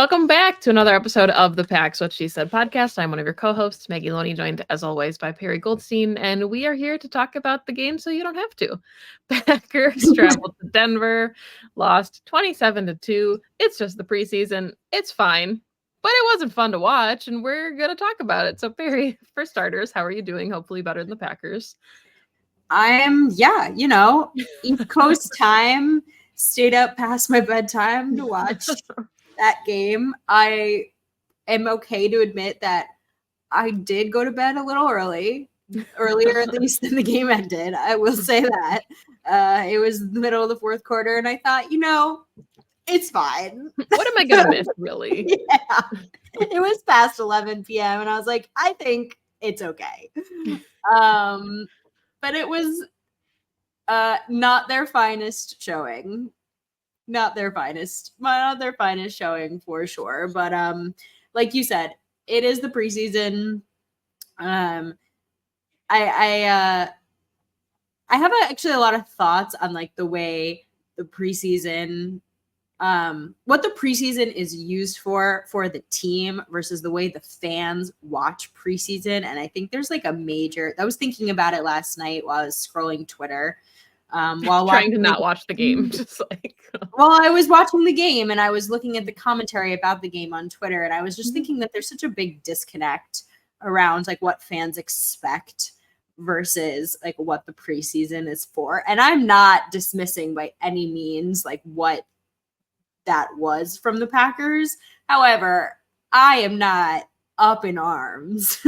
Welcome back to another episode of the Pack's What She Said podcast. I'm one of your co-hosts, Maggie Loney, joined as always by Perry Goldstein, and we are here to talk about the game so you don't have to. Packers traveled to Denver, lost 27-2. It's just the preseason. It's fine, but it wasn't fun to watch, and we're going to talk about it. So, Perry, for starters, how are you doing? Hopefully better than the Packers. East Coast time, stayed up past my bedtime to watch that game. I am okay to admit that I did go to bed a little earlier at least than the game ended. I will say that. It was the middle of the fourth quarter, and I thought, it's fine. What am I going to miss, really? Yeah. It was past 11 p.m., and I was like, I think it's okay. But it was not their finest showing. Not their finest showing for sure. But like you said, it is the preseason. I have actually a lot of thoughts on like the way the preseason, what the preseason is used for the team versus the way the fans watch preseason. And I think there's like I was thinking about it last night while I was scrolling Twitter. While trying to not watch the game, just like well, I was watching the game and I was looking at the commentary about the game on Twitter, and I was just thinking that there's such a big disconnect around like what fans expect versus like what the preseason is for. And I'm not dismissing by any means like what that was from the Packers. However, I am not up in arms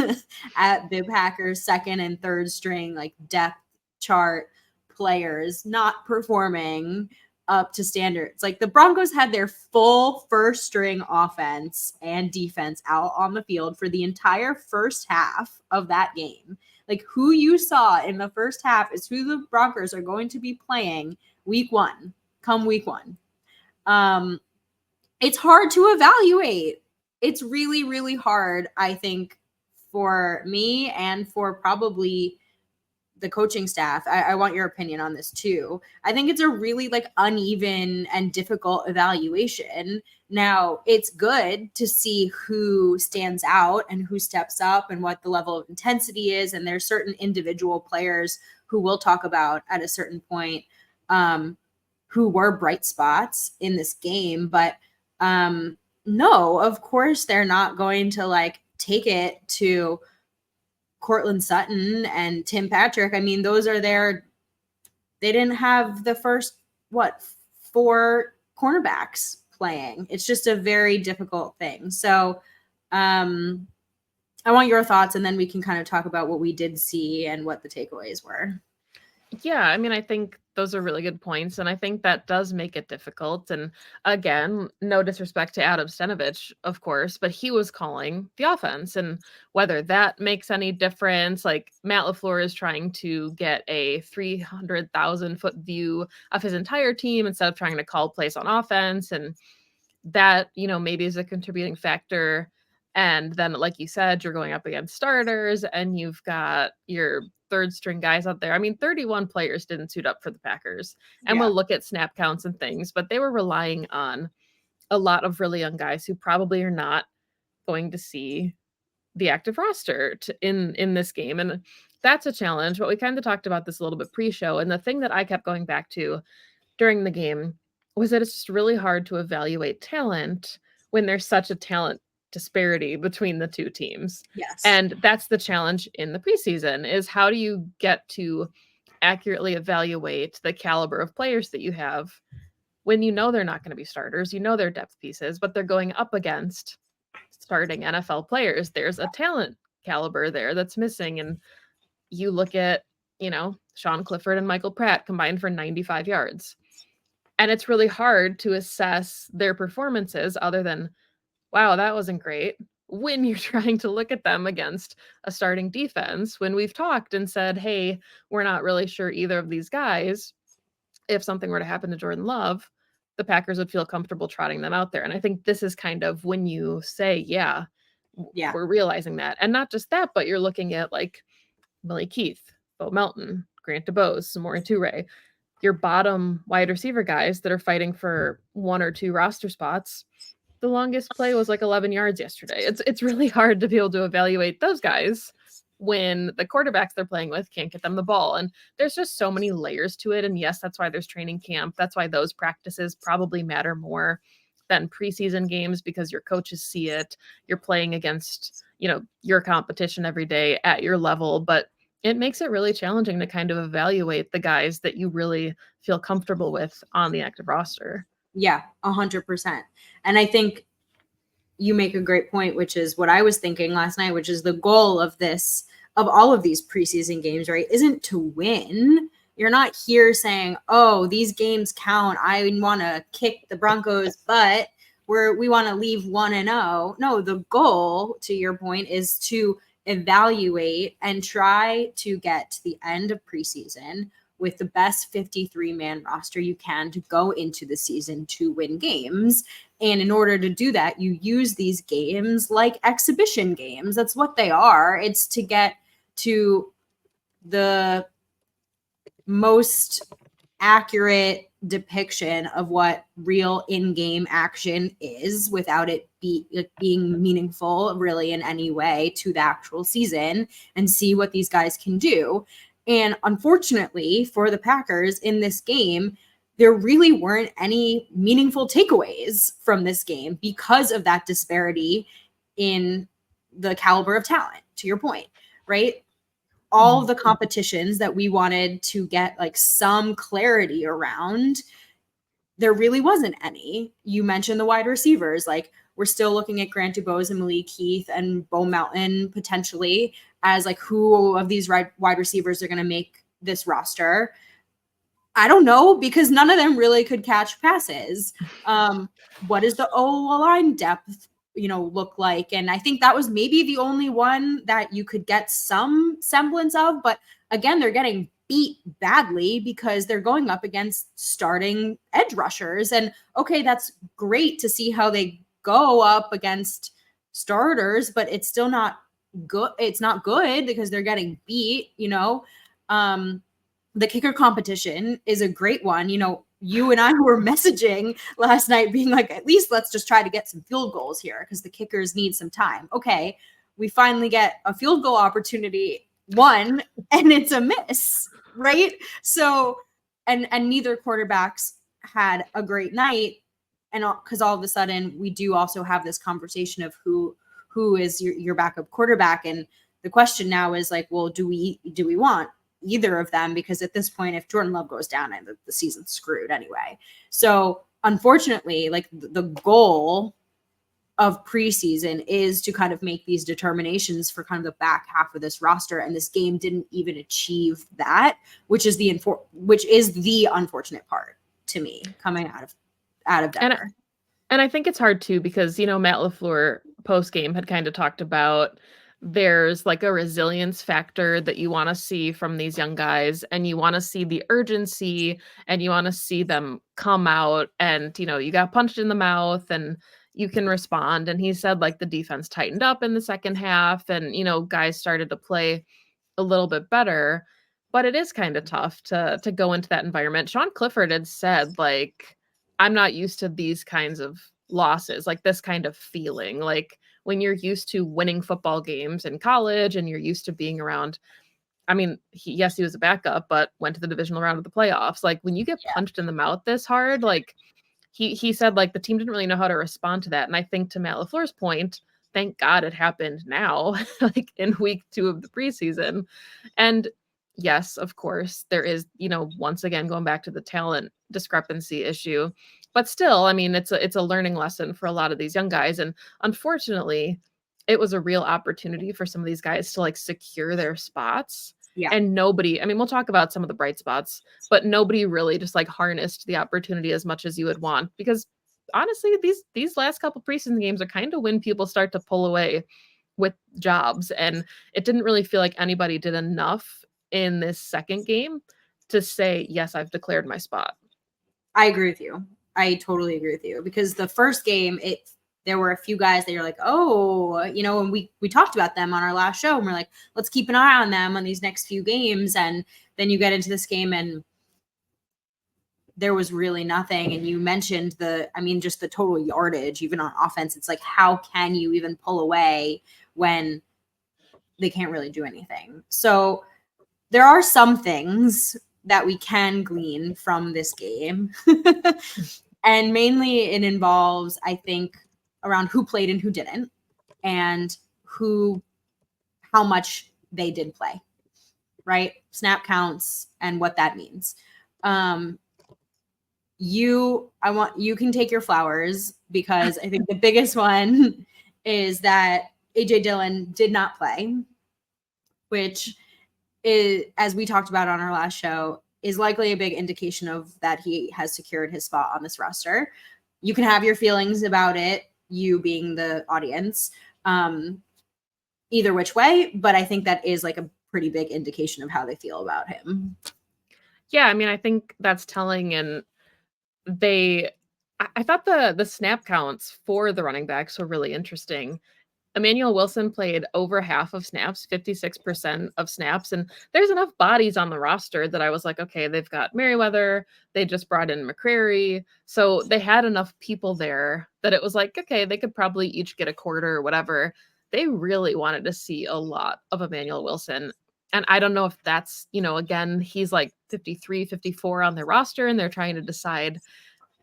at the Packers' second and third string like depth chart players not performing up to standards. Like the Broncos had their full first string offense and defense out on the field for the entire first half of that game. Like who you saw in the first half is who the Broncos are going to be playing week one. It's hard to evaluate. It's really, really hard, I think, for me and for probably the coaching staff. I want your opinion on this too. I think it's a really like uneven and difficult evaluation. Now, it's good to see who stands out and who steps up and what the level of intensity is. And there's certain individual players who we'll talk about at a certain point who were bright spots in this game. But no, of course, they're not going to like take it to Cortland Sutton and Tim Patrick. I mean, those are they didn't have the first, 4 cornerbacks playing. It's just a very difficult thing. So I want your thoughts, and then we can kind of talk about what we did see and what the takeaways were. Yeah, I mean, I think those are really good points, and I think that does make it difficult. And again, no disrespect to Adam Stenavich, of course, but he was calling the offense, and whether that makes any difference, like Matt LaFleur is trying to get a 300,000-foot view of his entire team instead of trying to call plays on offense, and that, maybe is a contributing factor. And then, like you said, you're going up against starters, and you've got your third string guys out there. I mean, 31 players didn't suit up for the Packers. And we'll look at snap counts and things, but they were relying on a lot of really young guys who probably are not going to see the active roster in this game. And that's a challenge. But we kind of talked about this a little bit pre-show. And the thing that I kept going back to during the game was that it's just really hard to evaluate talent when there's such a talent disparity between the two teams. Yes. And that's the challenge in the preseason, is how do you get to accurately evaluate the caliber of players that you have when they're not going to be starters, they're depth pieces, but they're going up against starting NFL players. There's a talent caliber there that's missing. And you look at, Sean Clifford and Michael Pratt combined for 95 yards. And it's really hard to assess their performances other than, wow, that wasn't great, when you're trying to look at them against a starting defense, when we've talked and said, hey, we're not really sure either of these guys, if something were to happen to Jordan Love, the Packers would feel comfortable trotting them out there. And I think this is kind of when you say, we're realizing that. And not just that, but you're looking at like Willie Keith, Bo Melton, Grant DeBose, Samori Toure, your bottom wide receiver guys that are fighting for 1 or 2 roster spots. the longest play was like 11 yards yesterday. It's really hard to be able to evaluate those guys when the quarterbacks they're playing with can't get them the ball. And there's just so many layers to it. And yes, that's why there's training camp. That's why those practices probably matter more than preseason games, because your coaches see it. You're playing against, your competition every day at your level, but it makes it really challenging to kind of evaluate the guys that you really feel comfortable with on the active roster. Yeah, 100%. And I think you make a great point, which is what I was thinking last night, which is the goal of all of these preseason games, right, isn't to win. You're not here saying, oh, these games count, I want to kick the Broncos butt, we want to leave 1-0. No, the goal, to your point, is to evaluate and try to get to the end of preseason with the best 53-man roster you can to go into the season to win games. And in order to do that, you use these games like exhibition games. That's what they are. It's to get to the most accurate depiction of what real in-game action is without it being meaningful really in any way to the actual season, and see what these guys can do. And unfortunately for the Packers in this game, there really weren't any meaningful takeaways from this game because of that disparity in the caliber of talent, to your point, right? All of the competitions that we wanted to get like some clarity around, there really wasn't any. You mentioned the wide receivers. Like, we're still looking at Grant Dubose and Malik Heath and Bo Mountain potentially as like who of these wide receivers are going to make this roster. I don't know, because none of them really could catch passes. What is the O-line depth, look like? And I think that was maybe the only one that you could get some semblance of. But again, they're getting beat badly because they're going up against starting edge rushers. And okay, that's great to see how they go up against starters, but it's still not good. It's not good because they're getting beat, the kicker competition is a great one. You and I were messaging last night being like, at least let's just try to get some field goals here because the kickers need some time. Okay, we finally get a field goal opportunity, one, and it's a miss, right? So, and neither quarterbacks had a great night. And because all of a sudden we do also have this conversation of who is your backup quarterback. And the question now is like, well, do we want either of them? Because at this point, if Jordan Love goes down, and the season's screwed anyway. So unfortunately, like the goal of preseason is to kind of make these determinations for kind of the back half of this roster. And this game didn't even achieve that, which is the unfortunate part to me coming out of Denver. And I think it's hard too, because, Matt LaFleur post game had kind of talked about there's like a resilience factor that you want to see from these young guys, and you want to see the urgency, and you want to see them come out and, you got punched in the mouth and you can respond. And he said like the defense tightened up in the second half and, guys started to play a little bit better, but it is kind of tough to go into that environment. Sean Clifford had said like, I'm not used to these kinds of losses, like this kind of feeling. Like when you're used to winning football games in college and you're used to being around, I mean, he was a backup, but went to the divisional round of the playoffs. Like when you get punched in the mouth this hard, like he said, like the team didn't really know how to respond to that. And I think to Matt LaFleur's point, thank God it happened now, like in week 2 of the preseason. And yes, of course, there is, once again, going back to the talent discrepancy issue, but still, I mean, it's a learning lesson for a lot of these young guys. And unfortunately, it was a real opportunity for some of these guys to like secure their spots. Yeah. And nobody, I mean, we'll talk about some of the bright spots, but nobody really just like harnessed the opportunity as much as you would want, because honestly, these last couple preseason games are kind of when people start to pull away with jobs. And it didn't really feel like anybody did enough in this second game to say, yes, I've declared my spot. I agree with you. I totally agree with you, because the first game, there were a few guys that you're like, oh, and we talked about them on our last show, and we're like, let's keep an eye on them on these next few games. And then you get into this game and there was really nothing. And you mentioned just the total yardage, even on offense. It's like, how can you even pull away when they can't really do anything? So there are some things that we can glean from this game. And mainly it involves, I think, around who played and who didn't, and how much they did play, right? Snap counts and what that means. You can take your flowers, because I think the biggest one is that AJ Dillon did not play, which is, as we talked about on our last show, is likely a big indication of that he has secured his spot on this roster. You can have your feelings about it, you being the audience, either which way, but I think that is like a pretty big indication of how they feel about him. Yeah, I mean, I think that's telling. And I thought the snap counts for the running backs were really interesting. Emmanuel Wilson played over half of snaps, 56% of snaps. And there's enough bodies on the roster that I was like, okay, they've got Merriweather. They just brought in McCrary. So they had enough people there that it was like, okay, they could probably each get a quarter or whatever. They really wanted to see a lot of Emmanuel Wilson. And I don't know if that's, again, he's like 53, 54 on their roster, and they're trying to decide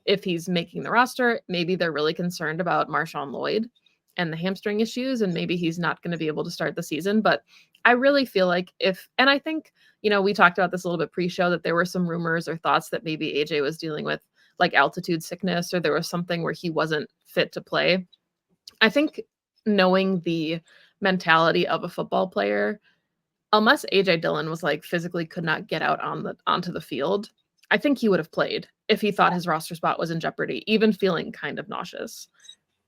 if he's making the roster. Maybe they're really concerned about Marshawn Lloyd and the hamstring issues, and maybe he's not going to be able to start the season. But I really feel like and I think, we talked about this a little bit pre-show, that there were some rumors or thoughts that maybe AJ was dealing with like altitude sickness, or there was something where he wasn't fit to play. I think, knowing the mentality of a football player, unless AJ Dillon was like physically could not get out onto the field, I think he would have played if he thought his roster spot was in jeopardy, even feeling kind of nauseous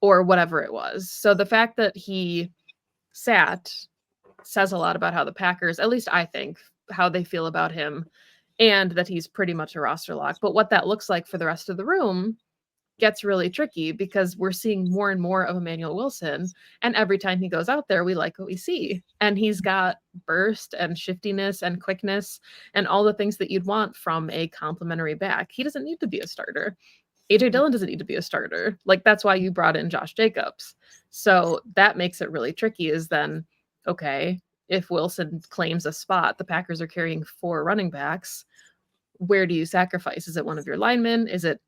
or whatever it was. So the fact that he sat says a lot about how the Packers, at least I think, how they feel about him, and that he's pretty much a roster lock. But what that looks like for the rest of the room gets really tricky, because we're seeing more and more of Emmanuel Wilson. And every time he goes out there, we like what we see. And he's got burst and shiftiness and quickness and all the things that you'd want from a complimentary back. He doesn't need to be a starter. AJ Dillon doesn't need to be a starter. Like, that's why you brought in Josh Jacobs. So that makes it really tricky, is then, okay, if Wilson claims a spot, the Packers are carrying 4 running backs. Where do you sacrifice? Is it one of your linemen? Is it,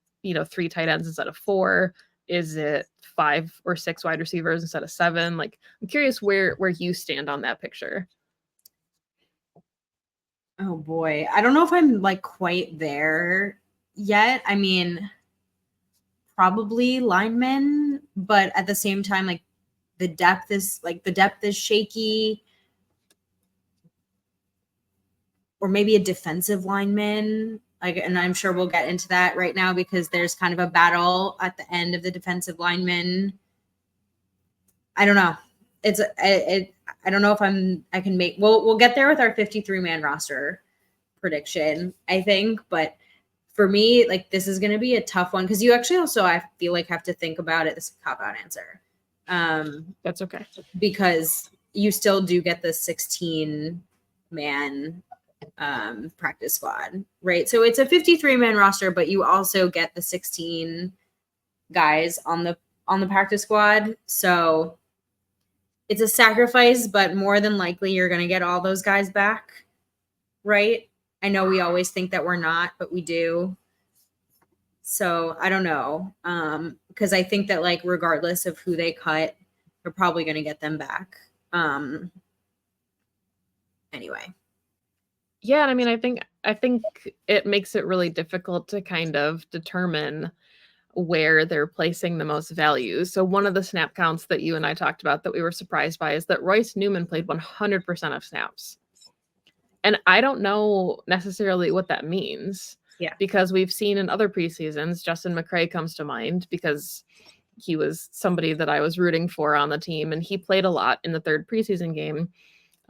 3 tight ends instead of 4? Is it 5 or 6 wide receivers instead of 7? Like, I'm curious where you stand on that picture. Oh boy. I don't know if I'm like quite there yet. I mean, probably linemen, but at the same time, like the depth is shaky. Or maybe a defensive lineman. And I'm sure we'll get into that right now, because there's kind of a battle at the end of the defensive lineman. I don't know. I don't know if I can make, we'll get there with our 53-man roster prediction, I think. But for me, like, this is going to be a tough one, because you actually also, I feel like, have to think about it. This is a cop-out answer. That's okay. Because you still do get the 16-man practice squad, right? So it's a 53-man roster, but you also get the 16 guys on the practice squad. So it's a sacrifice, but more than likely you're going to get all those guys back, right? I know we always think that we're not, but we do. So I don't know, because I think that, like, regardless of who they cut, they're probably going to get them back. Anyway. Yeah, and I mean, I think it makes it really difficult to kind of determine where they're placing the most value. So one of the snap counts that you and I talked about that we were surprised by is that Royce Newman played 100% of snaps. And I don't know necessarily what that means. Yeah. Because we've seen in other preseasons, Justin McCray comes to mind, because he was somebody that I was rooting for on the team, and he played a lot in the 3rd preseason game.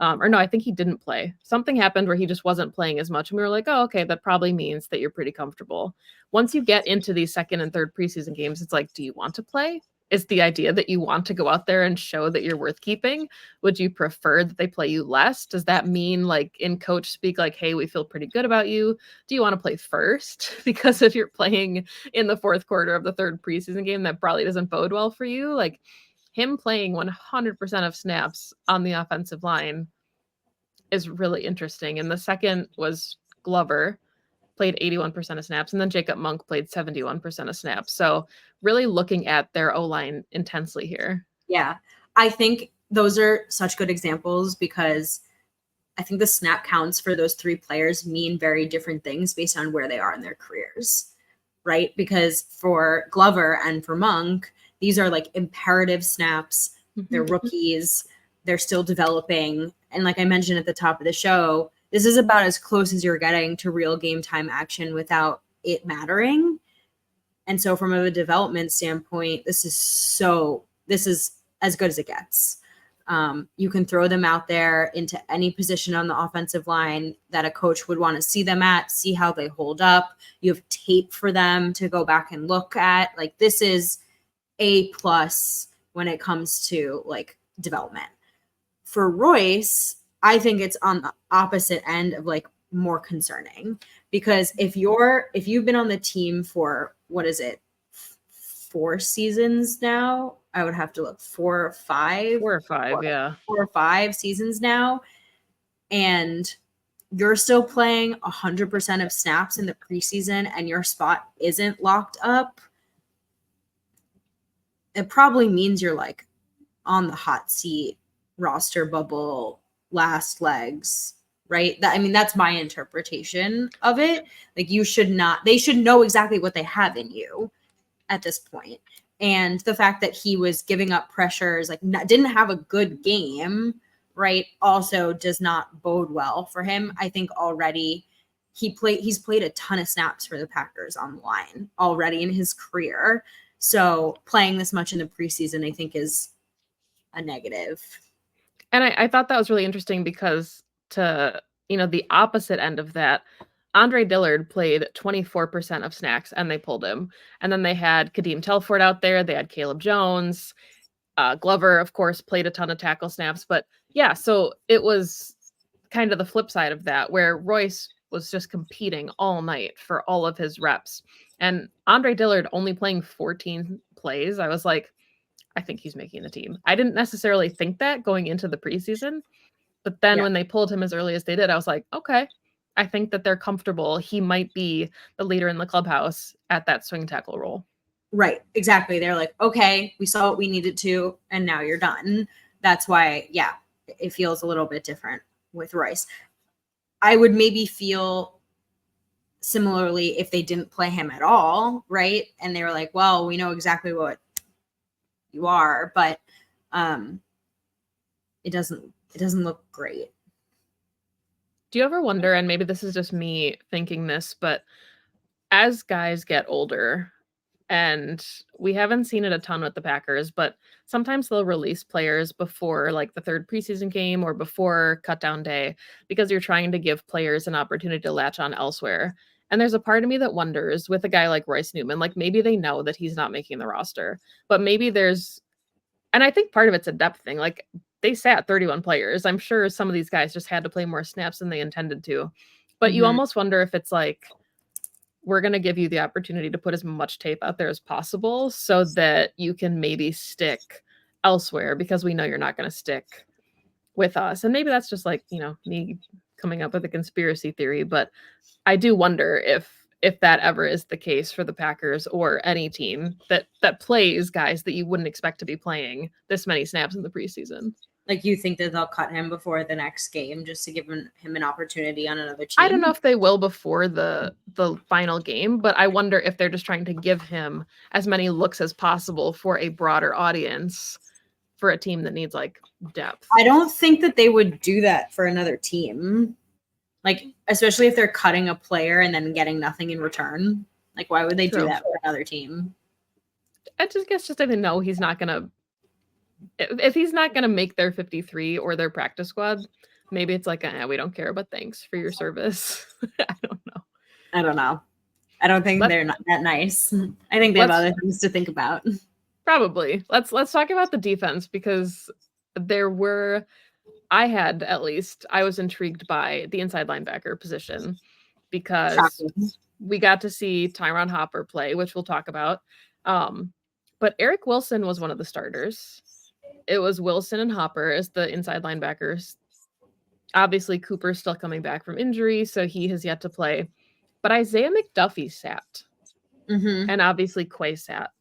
Or no, I think he didn't play. Something happened where he just wasn't playing as much. And we were like, oh, okay, that probably means that you're pretty comfortable. Once you get into these 2nd and 3rd preseason games, it's like, do you want to play? is the idea that you want to go out there and show that you're worth keeping? Would you prefer that they play you less? Does that mean, like, in coach speak, like, hey, we feel pretty good about you? Do you want to play first? Because if you're playing in the fourth quarter of the third preseason game, that probably doesn't bode well for you. Like, him playing 100% of snaps on the offensive line is really interesting. And the second was Glover, played 81% of snaps, and then Jacob Monk played 71% of snaps. So really looking at their O-line intensely here. Yeah. I think those are such good examples because I think the snap counts for those three players mean very different things based on where they are in their careers, right? Because for Glover and for Monk, these are like imperative snaps. They're rookies. They're still developing. And like I mentioned at the top of the show, this is about as close as you're getting to real game time action without it mattering. And so from a development standpoint, this is as good as it gets. You can throw them out there into any position on the offensive line that a coach would want to see them at, see how they hold up. You have tape for them to go back and look at. Like, this is A+ when it comes to like development. For Royce, I think it's on the opposite end of like more concerning, because if you've been on the team for, what is it, 4 seasons now? I would have to look, 4 or 5. 4 or 5, yeah. 4 or 5 seasons now, and you're still playing 100% of snaps in the preseason and your spot isn't locked up, it probably means you're like on the hot seat, roster bubble, last legs, right? That's my interpretation of it. Like, they should know exactly what they have in you at this point. And the fact that he was giving up pressures, like didn't have a good game, right, also does not bode well for him. I think already he's played a ton of snaps for the Packers on the line already in his career. So playing this much in the preseason, I think, is a negative. And I thought that was really interesting because the opposite end of that, Andre Dillard played 24% of snacks and they pulled him. And then they had Kadeem Telford out there. They had Caleb Jones. Glover, of course, played a ton of tackle snaps. But yeah, so it was kind of the flip side of that, where Royce was just competing all night for all of his reps. And Andre Dillard only playing 14 plays. I was like, I think he's making the team. I didn't necessarily think that going into the preseason, but then when they pulled him as early as they did, I was like, okay, I think that they're comfortable. He might be the leader in the clubhouse at that swing tackle role. Right, exactly. They're like, okay, we saw what we needed to, and now you're done. That's why, yeah, it feels a little bit different with Royce. I would maybe feel similarly if they didn't play him at all, right? And they were like, well, we know exactly what you are, but it doesn't look great. Do you ever wonder, and maybe this is just me thinking this, but as guys get older, and we haven't seen it a ton with the Packers, but sometimes they'll release players before like the third preseason game or before cutdown day because you're trying to give players an opportunity to latch on elsewhere. And there's a part of me that wonders with a guy like Royce Newman, like maybe they know that he's not making the roster, but maybe and I think part of it's a depth thing. Like, they sat 31 players. I'm sure some of these guys just had to play more snaps than they intended to. But you almost wonder if it's like, we're going to give you the opportunity to put as much tape out there as possible so that you can maybe stick elsewhere because we know you're not going to stick with us. And maybe that's just like, me coming up with a conspiracy theory, but I do wonder if that ever is the case for the Packers or any team that plays guys that you wouldn't expect to be playing this many snaps in the preseason. Like, you think that they'll cut him before the next game just to give him an opportunity on another team? I don't know if they will before the final game, but I wonder if they're just trying to give him as many looks as possible for a broader audience for a team that needs like depth. I don't think that they would do that for another team. Like, especially if they're cutting a player and then getting nothing in return. Like, why would they do that for another team? I just guess I didn't know he's not going to. If he's not going to make their 53 or their practice squad, maybe it's like, we don't care, but thanks for your service. I don't know. I don't think they're not that nice. I think they have other things to think about. Probably. Let's talk about the defense because I was intrigued by the inside linebacker position because Shocking. we got to see Tyron Hopper play, which we'll talk about. But Eric Wilson was one of the starters. It was Wilson and Hopper as the inside linebackers. Obviously, Cooper's still coming back from injury, so he has yet to play. But Isaiah McDuffie sat, Mm-hmm. and obviously Quay sat.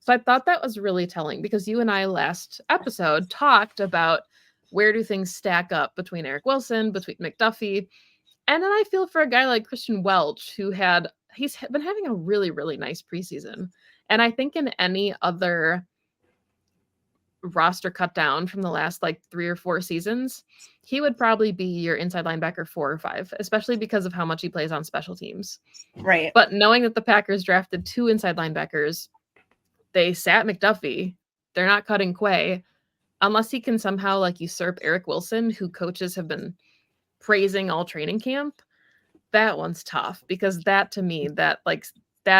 So I thought that was really telling because you and I last episode talked about where do things stack up between Eric Wilson, between McDuffie, and then I feel for a guy like Christian Welch he's been having a really, really nice preseason. And I think in any other roster cut down from the last like 3 or 4 seasons, he would probably be your inside linebacker 4 or 5, especially because of how much he plays on special teams. Right. But knowing that the Packers drafted 2 inside linebackers, they sat McDuffie. They're not cutting Quay unless he can somehow like usurp Eric Wilson, who coaches have been praising all training camp. That one's tough because that to me, that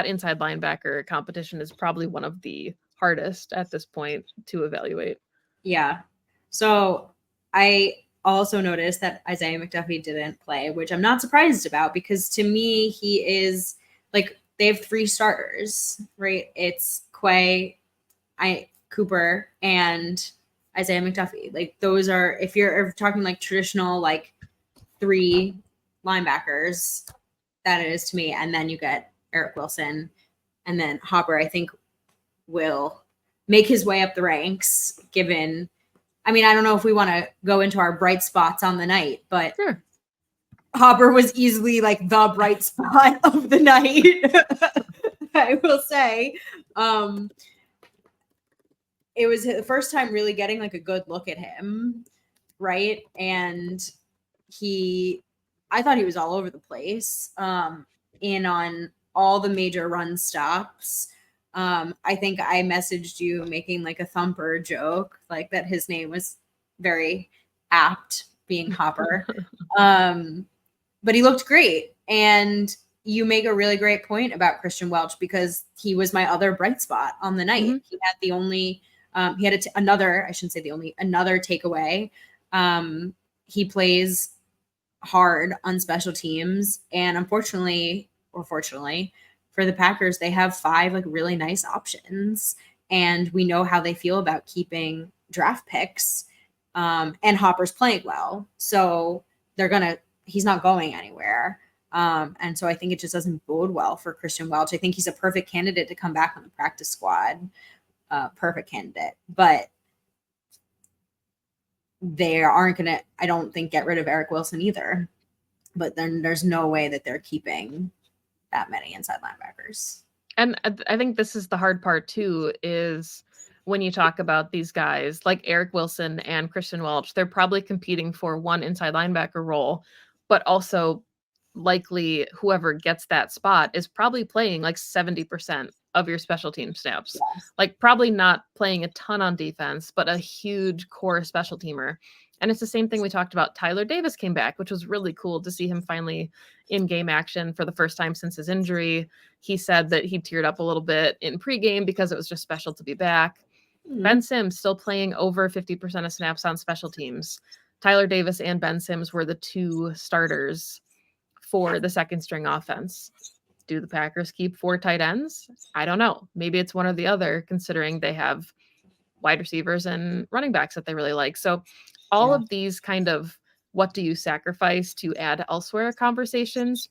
inside linebacker competition is probably one of the hardest at this point to evaluate. Yeah. So I also noticed that Isaiah McDuffie didn't play, which I'm not surprised about because to me, he is like they have 3 starters, right? It's Quay, Cooper, and Isaiah McDuffie. Like those are if you're talking like traditional like 3 linebackers, that it is to me. And then you get Eric Wilson, and then Hopper, I think, will make his way up the ranks given I mean, I don't know if we want to go into our bright spots on the night, but Sure. Hopper was easily like the bright spot of the night. I will say. It was the first time really getting like a good look at him, right? And I thought he was all over the place, in on all the major run stops. I think I messaged you making like a thumper joke, like that his name was very apt being Hopper. But he looked great. And you make a really great point about Christian Welch because he was my other bright spot on the night. Mm-hmm. He had the only, he had another, I shouldn't say the only, another takeaway. He plays hard on special teams. And unfortunately, or fortunately, for the Packers, they have 5 like really nice options, and we know how they feel about keeping draft picks. And Hopper's playing well, so he's not going anywhere. And so I think it just doesn't bode well for Christian Welch. I think he's a perfect candidate to come back on the practice squad. Perfect candidate, but they aren't going to, I don't think, get rid of Eric Wilson either. But then there's no way that they're keeping that many inside linebackers. And I think this is the hard part too, is when you talk about these guys like Eric Wilson and Christian Welch, they're probably competing for one inside linebacker role, but also likely whoever gets that spot is probably playing like 70% of your special team snaps. Yeah. Like probably not playing a ton on defense, but a huge core special teamer. And it's the same thing we talked about. Tyler Davis came back, which was really cool to see him finally in game action for the first time since his injury. He said that he teared up a little bit in pregame because it was just special to be back. Mm-hmm. Ben Sims still playing over 50% of snaps on special teams. Tyler Davis and Ben Sims were the 2 starters for the second string offense. Do the Packers keep 4 tight ends? I don't know. Maybe it's one or the other, considering they have wide receivers and running backs that they really like. So all of these kind of what do you sacrifice to add elsewhere conversations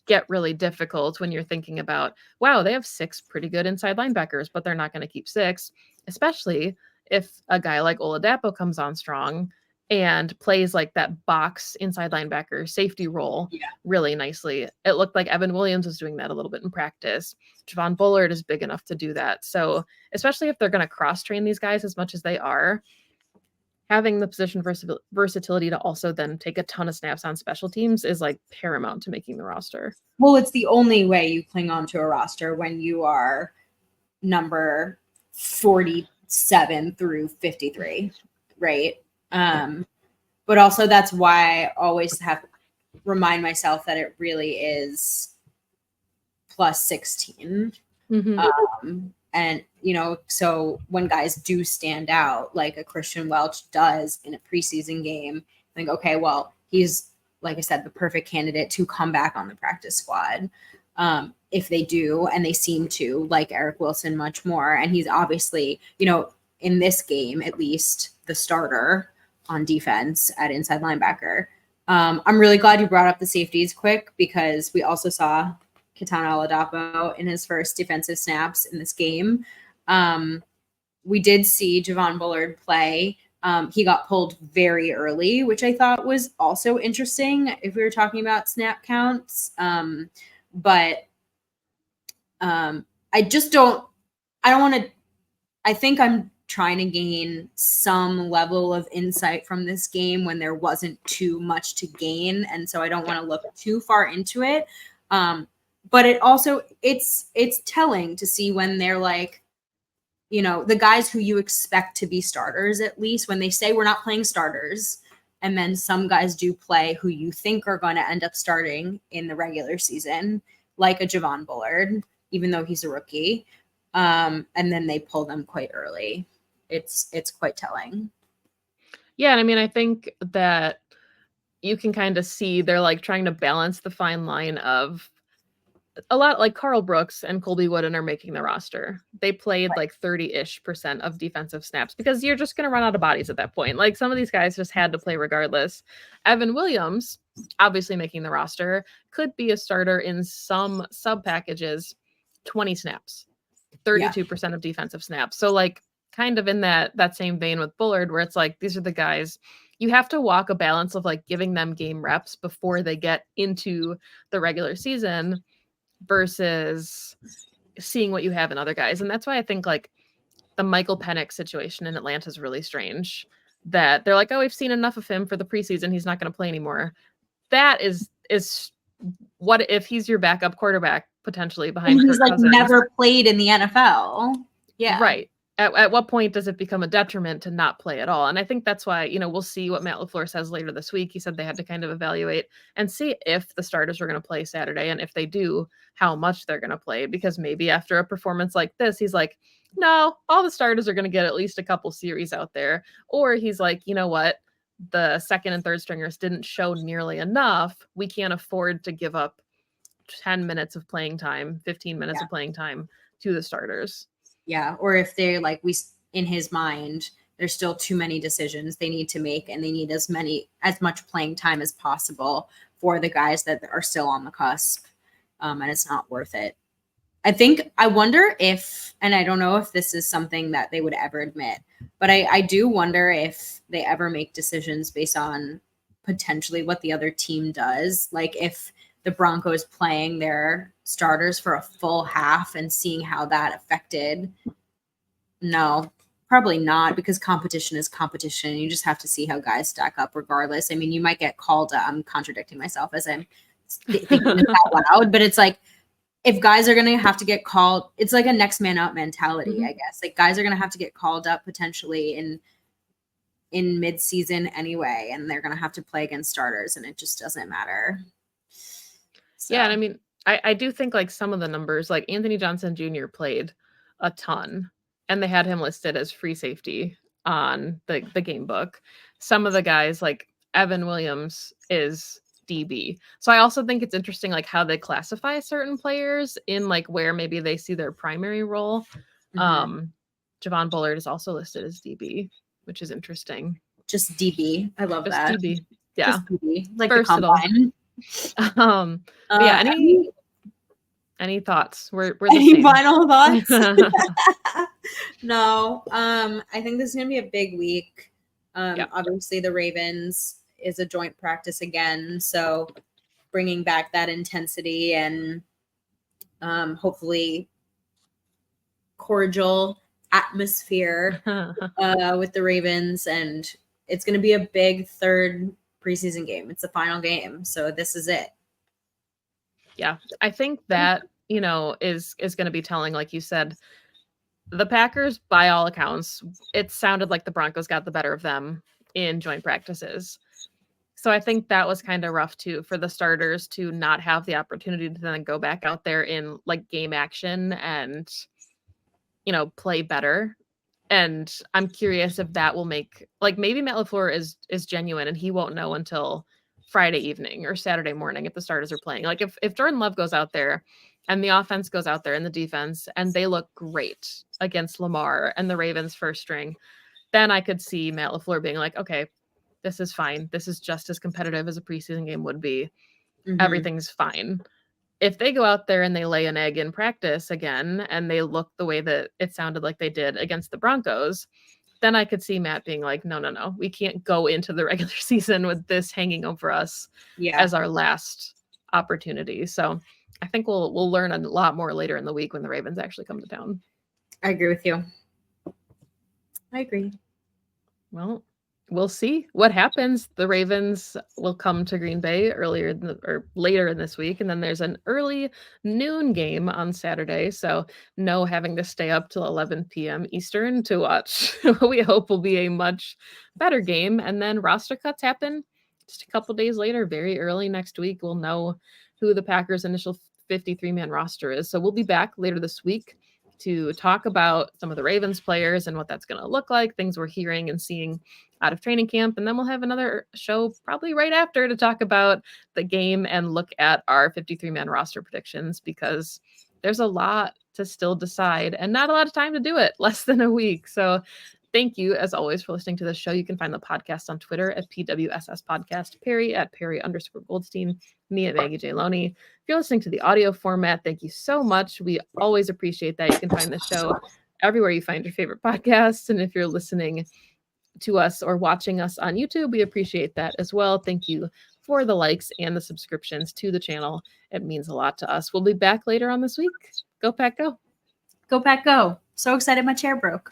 get really difficult when you're thinking about, wow, they have 6 pretty good inside linebackers, but they're not going to keep 6, especially if a guy like Oladapo comes on strong and plays like that box inside linebacker safety role really nicely. It looked like Evan Williams was doing that a little bit in practice. Javon Bullard is big enough to do that. So especially if they're going to cross-train these guys as much as they are, having the position versatility to also then take a ton of snaps on special teams is like paramount to making the roster. Well, it's the only way you cling on to a roster when you are number 47 through 53, right? But also that's why I always have to remind myself that it really is plus 16. Mm-hmm. And, so when guys do stand out, like a Christian Welch does in a preseason game, think, okay, well, he's, like I said, the perfect candidate to come back on the practice squad. If they do, and they seem to like Eric Wilson much more. And he's obviously, in this game, at least the starter on defense at inside linebacker. I'm really glad you brought up the safeties quick, because we also saw Kitana Oladapo in his first defensive snaps in this game. We did see Javon Bullard play. He got pulled very early, which I thought was also interesting if we were talking about snap counts. But I don't want to, I think I'm trying to gain some level of insight from this game when there wasn't too much to gain. And so I don't want to look too far into it. But it also, it's telling to see when they're like, the guys who you expect to be starters, at least when they say we're not playing starters, and then some guys do play who you think are going to end up starting in the regular season, like a Javon Bullard, even though he's a rookie. And then they pull them quite early. It's quite telling. Yeah, and I mean, I think that you can kind of see they're like trying to balance the fine line of a lot like Carl Brooks and Colby Wooden are making the roster. They played like 30-ish% of defensive snaps because you're just going to run out of bodies at that point. Like some of these guys just had to play regardless. Evan Williams, obviously making the roster, could be a starter in some sub packages, 20 snaps, 32% of defensive snaps. So like kind of in that same vein with Bullard, where it's like, these are the guys you have to walk a balance of like giving them game reps before they get into the regular season versus seeing what you have in other guys. And that's why I think like the Michael Penix situation in Atlanta is really strange, that they're like, oh, we've seen enough of him for the preseason, he's not going to play anymore. That is what if he's your backup quarterback potentially behind and he's Kirk like Cousins? Never played in the NFL. Yeah. Right. At what point does it become a detriment to not play at all? And I think that's why, we'll see what Matt LaFleur says later this week. He said they had to kind of evaluate and see if the starters were going to play Saturday. And if they do, how much they're going to play. Because maybe after a performance like this, he's like, no, all the starters are going to get at least a couple series out there. Or he's like, you know what? The second and third stringers didn't show nearly enough. We can't afford to give up 10 minutes of playing time, 15 minutes of playing time to the starters. Yeah. Or if they're like, in his mind, there's still too many decisions they need to make, and they need as much playing time as possible for the guys that are still on the cusp. And it's not worth it. I wonder if, and I don't know if this is something that they would ever admit, but I do wonder if they ever make decisions based on potentially what the other team does. Like if the Broncos playing their starters for a full half and seeing how that affected. No, probably not, because competition is competition. You just have to see how guys stack up regardless. I mean, you might get called. I'm contradicting myself as I'm thinking it out loud, but it's like, if guys are going to have to get called, it's like a next man up mentality, I guess. Like guys are going to have to get called up potentially in mid-season anyway, and they're going to have to play against starters, and it just doesn't matter. So. Yeah, and I mean, I do think like some of the numbers, like Anthony Johnson Jr. played a ton, and they had him listed as free safety on the game book. Some of the guys, like Evan Williams, is DB. So I also think it's interesting like how they classify certain players in like where maybe they see their primary role. Javon Bullard is also listed as DB, which is interesting. Just DB. I love that. DB. Yeah. Just DB. Like versatile. The combine. Yeah, any thoughts? We're any final thoughts? No. I think this is gonna be a big week. Obviously the Ravens is a joint practice again, so bringing back that intensity and hopefully cordial atmosphere with the Ravens, and it's going to be a big third preseason game. It's the final game, so this is it. Yeah, I think that is going to be telling. Like you said, the Packers, by all accounts, it sounded like the Broncos got the better of them in joint practices. So I think that was kind of rough too for the starters to not have the opportunity to then go back out there in like game action and play better. And I'm curious if that will make, like, maybe Matt LaFleur is genuine and he won't know until Friday evening or Saturday morning if the starters are playing. Like if Jordan Love goes out there and the offense goes out there and the defense and they look great against Lamar and the Ravens first string, then I could see Matt LaFleur being like, okay, this is fine. This is just as competitive as a preseason game would be. Mm-hmm. Everything's fine. If they go out there and they lay an egg in practice again and they look the way that it sounded like they did against the Broncos, then I could see Matt being like, no, no, no, we can't go into the regular season with this hanging over us Yeah, as our last opportunity. So I think we'll learn a lot more later in the week when the Ravens actually come to town. I agree with you. I agree. Well, we'll see what happens. The Ravens will come to Green Bay or later in this week, and then there's an early noon game on Saturday. So no having to stay up till 11 p.m. Eastern to watch what we hope will be a much better game. And then roster cuts happen just a couple days later, very early next week. We'll know who the Packers' initial 53-man roster is. So we'll be back later this week to talk about some of the Ravens players and what that's going to look like, things we're hearing and seeing out of training camp. And then we'll have another show probably right after to talk about the game and look at our 53-man roster predictions, because there's a lot to still decide and not a lot of time to do it, less than a week. So thank you, as always, for listening to this show. You can find the podcast on Twitter at PWSS Podcast, Perry at Perry_Goldstein, me at Maggie J. Loney. If you're listening to the audio format, thank you so much. We always appreciate that. You can find the show everywhere you find your favorite podcasts. And if you're listening to us or watching us on YouTube, we appreciate that as well. Thank you for the likes and the subscriptions to the channel. It means a lot to us. We'll be back later on this week. Go Pack Go. Go Pack Go. So excited my chair broke.